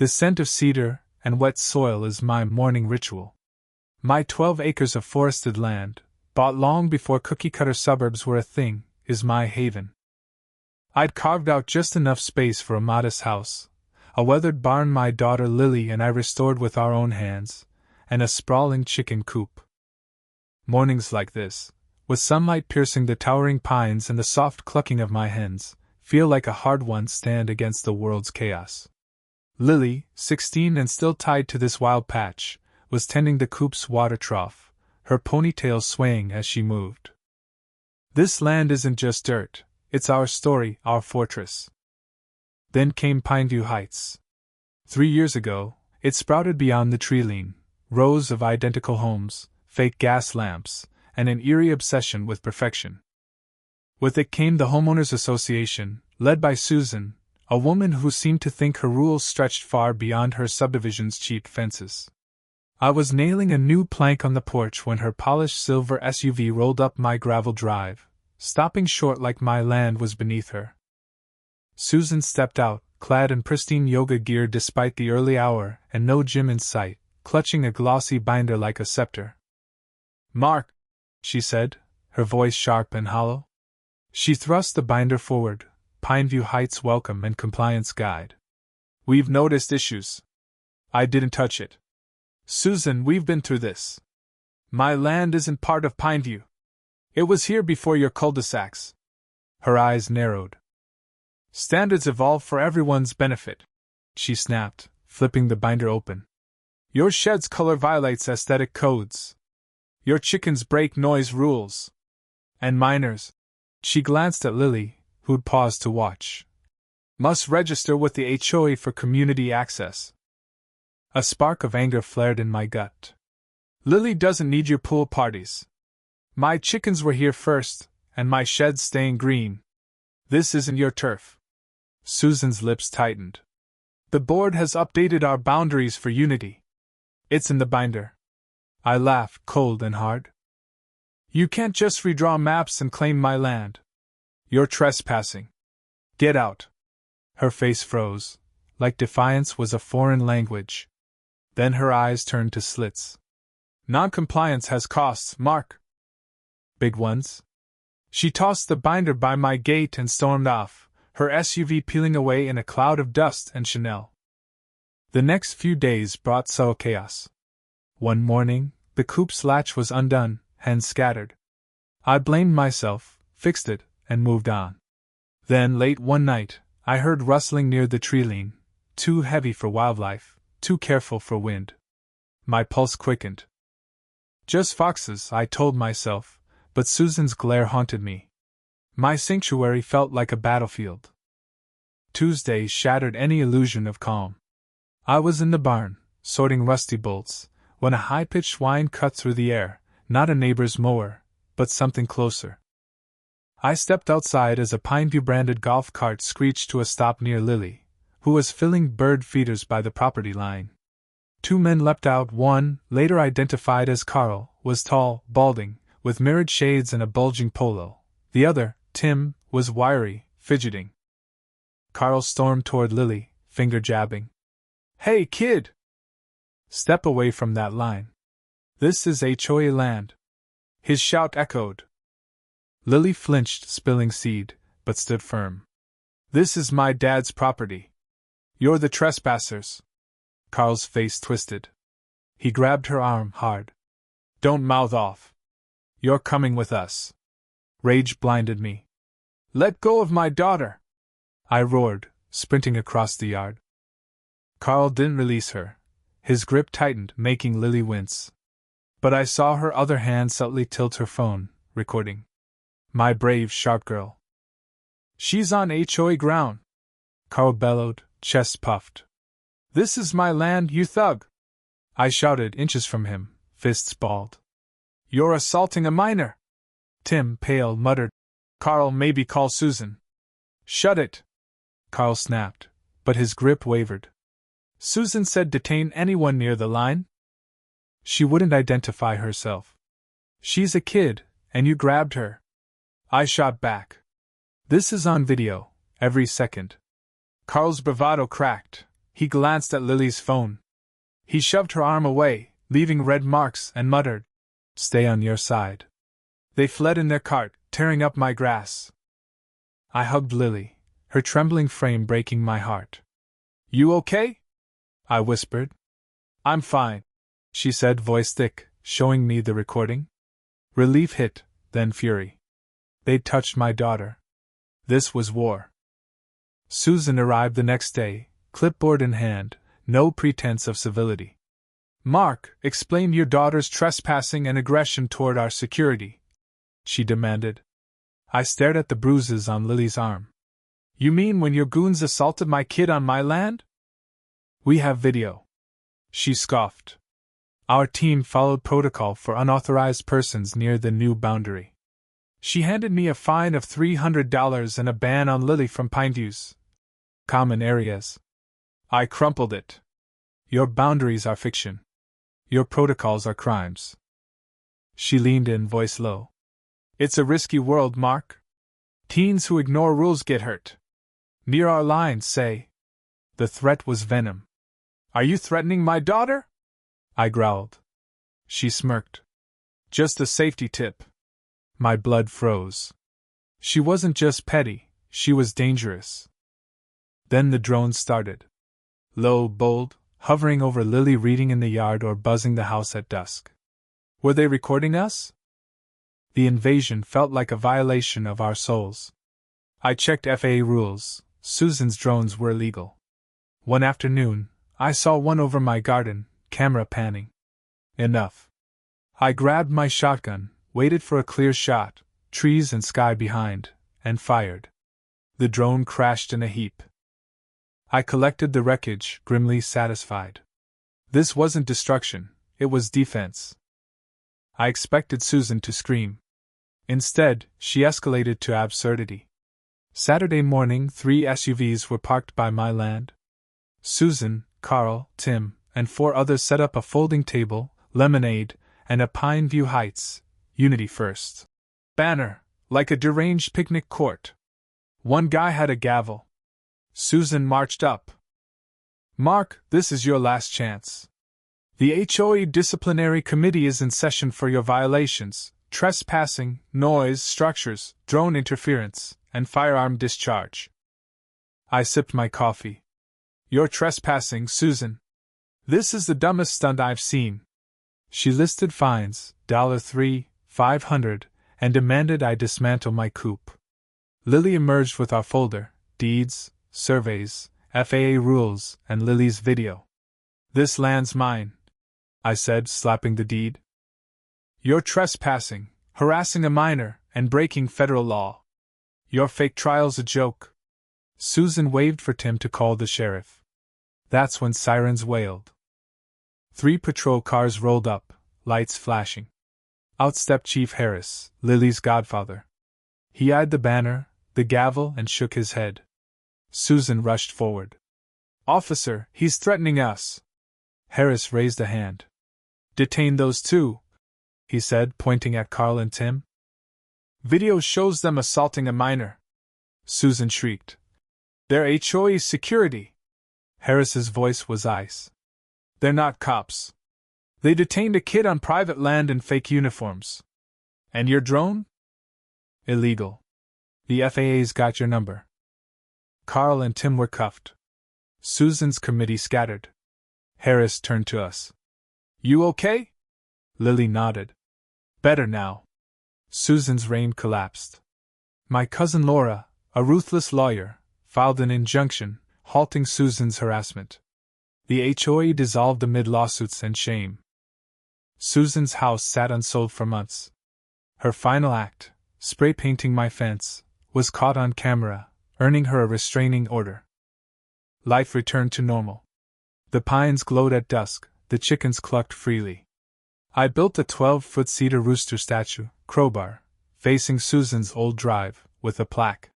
The scent of cedar and wet soil is my morning ritual. My 12 acres of forested land, bought long before cookie-cutter suburbs were a thing, is my haven. I'd carved out just enough space for a modest house, a weathered barn my daughter Lily and I restored with our own hands, and a sprawling chicken coop. Mornings like this, with sunlight piercing the towering pines and the soft clucking of my hens, feel like a hard-won stand against the world's chaos. Lily, 16 and still tied to this wild patch, was tending the coop's water trough, her ponytail swaying as she moved. This land isn't just dirt, it's our story, our fortress. Then came Pineview Heights. 3 years ago, it sprouted beyond the tree-line, rows of identical homes, fake gas lamps, and an eerie obsession with perfection. With it came the Homeowners Association, led by Susan, a woman who seemed to think her rules stretched far beyond her subdivision's cheap fences. I was nailing a new plank on the porch when her polished silver SUV rolled up my gravel drive, stopping short like my land was beneath her. Susan stepped out, clad in pristine yoga gear despite the early hour and no gym in sight, clutching a glossy binder like a scepter. "Mark," she said, her voice sharp and hollow. She thrust the binder forward, Pineview Heights Welcome and Compliance Guide. "We've noticed issues." I didn't touch it. "Susan, we've been through this. My land isn't part of Pineview. It was here before your cul-de-sacs." Her eyes narrowed. "Standards evolve for everyone's benefit," she snapped, flipping the binder open. "Your shed's color violates aesthetic codes. Your chickens break noise rules. And minors," she glanced at Lily, who'd paused to watch, "must register with the HOA for community access." A spark of anger flared in my gut. "Lily doesn't need your pool parties. My chickens were here first, and my shed's staying green. This isn't your turf." Susan's lips tightened. "The board has updated our boundaries for unity. It's in the binder." I laughed, cold and hard. "You can't just redraw maps and claim my land. You're trespassing. Get out." Her face froze, like defiance was a foreign language. Then her eyes turned to slits. "Non-compliance has costs, Mark." "Big ones?" She tossed the binder by my gate and stormed off, her SUV peeling away in a cloud of dust and Chanel. The next few days brought subtle chaos. One morning, the coop's latch was undone, hens scattered. I blamed myself, fixed it, and moved on. Then, late one night, I heard rustling near the tree-line, too heavy for wildlife, too careful for wind. My pulse quickened. Just foxes, I told myself, but Susan's glare haunted me. My sanctuary felt like a battlefield. Tuesday shattered any illusion of calm. I was in the barn, sorting rusty bolts, when a high-pitched whine cut through the air, not a neighbor's mower, but something closer. I stepped outside as a Pineview-branded golf cart screeched to a stop near Lily, who was filling bird feeders by the property line. 2 men leapt out. One, later identified as Carl, was tall, balding, with mirrored shades and a bulging polo. The other, Tim, was wiry, fidgeting. Carl stormed toward Lily, finger jabbing. "Hey, kid! Step away from that line. This is HOA land." His shout echoed. Lily flinched, spilling seed, but stood firm. "This is my dad's property. You're the trespassers." Carl's face twisted. He grabbed her arm hard. "Don't mouth off. You're coming with us." Rage blinded me. "Let go of my daughter!" I roared, sprinting across the yard. Carl didn't release her. His grip tightened, making Lily wince. But I saw her other hand subtly tilt her phone, recording. My brave, sharp girl. "She's on HOA ground," Carl bellowed, chest puffed. "This is my land, you thug!" I shouted inches from him, fists balled. "You're assaulting a minor!" Tim, pale, muttered. "Carl, maybe call Susan." "Shut it!" Carl snapped, but his grip wavered. "Susan said detain anyone near the line." "She wouldn't identify herself." "She's a kid, and you grabbed her." I shot back. "This is on video, every second." Carl's bravado cracked. He glanced at Lily's phone. He shoved her arm away, leaving red marks, and muttered, "Stay on your side." They fled in their cart, tearing up my grass. I hugged Lily, her trembling frame breaking my heart. "You okay?" I whispered. "I'm fine," she said, voice thick, showing me the recording. Relief hit, then fury. They'd touched my daughter. This was war. Susan arrived the next day, clipboard in hand, no pretense of civility. "Mark, explain your daughter's trespassing and aggression toward our security," she demanded. I stared at the bruises on Lily's arm. "You mean when your goons assaulted my kid on my land?" "We have video," she scoffed. "Our team followed protocol for unauthorized persons near the new boundary." She handed me a fine of $300 and a ban on Lily from Pineview's common areas. I crumpled it. "Your boundaries are fiction. Your protocols are crimes." She leaned in, voice low. "It's a risky world, Mark. Teens who ignore rules get hurt. Near our lines, say." The threat was venom. "Are you threatening my daughter?" I growled. She smirked. "Just a safety tip." My blood froze. She wasn't just petty, she was dangerous. Then the drone started. Low, bold, hovering over Lily reading in the yard or buzzing the house at dusk. Were they recording us? The invasion felt like a violation of our souls. I checked FAA rules. Susan's drones were illegal. One afternoon, I saw one over my garden, camera panning. Enough. I grabbed my shotgun, waited for a clear shot, trees and sky behind, and fired. The drone crashed in a heap. I collected the wreckage, grimly satisfied. This wasn't destruction, it was defense. I expected Susan to scream. Instead, she escalated to absurdity. Saturday morning, 3 SUVs were parked by my land. Susan, Carl, Tim, and 4 others set up a folding table, lemonade, and a Pineview Heights, Unity First banner, like a deranged picnic court. One guy had a gavel. Susan marched up. "Mark, this is your last chance. The HOA disciplinary committee is in session for your violations: trespassing, noise structures, drone interference, and firearm discharge." I sipped my coffee. "You're trespassing, Susan. This is the dumbest stunt I've seen." She listed fines, $3, $500, and demanded I dismantle my coop. Lily emerged with our folder, deeds, surveys, FAA rules, and Lily's video. "This land's mine," I said, slapping the deed. "You're trespassing, harassing a minor, and breaking federal law. Your fake trial's a joke." Susan waved for Tim to call the sheriff. That's when sirens wailed. 3 patrol cars rolled up, lights flashing. Out stepped Chief Harris, Lily's godfather. He eyed the banner, the gavel, and shook his head. Susan rushed forward. "Officer, he's threatening us." Harris raised a hand. "Detain those 2, he said, pointing at Carl and Tim. "Video shows them assaulting a minor." Susan shrieked. "They're HOA security." Harris's voice was ice. "They're not cops. They detained a kid on private land in fake uniforms. And your drone?" "Illegal. The FAA's got your number." Carl and Tim were cuffed. Susan's committee scattered. Harris turned to us. "You okay?" Lily nodded. "Better now." Susan's reign collapsed. My cousin Laura, a ruthless lawyer, filed an injunction, halting Susan's harassment. The HOA dissolved amid lawsuits and shame. Susan's house sat unsold for months. Her final act, spray painting my fence, was caught on camera, earning her a restraining order. Life returned to normal. The pines glowed at dusk, the chickens clucked freely. I built a 12-foot cedar rooster statue, crowbar, facing Susan's old drive, with a plaque.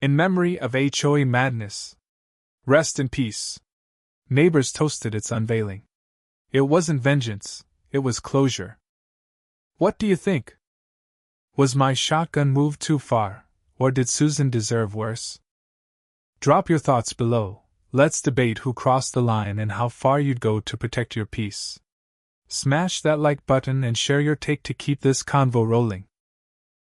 "In memory of HOA madness. Rest in peace." Neighbors toasted its unveiling. It wasn't vengeance, it was closure. What do you think? Was my shotgun move too far, or did Susan deserve worse? Drop your thoughts below, Let's debate who crossed the line and how far you'd go to protect your peace. Smash that like button and share your take to keep this convo rolling.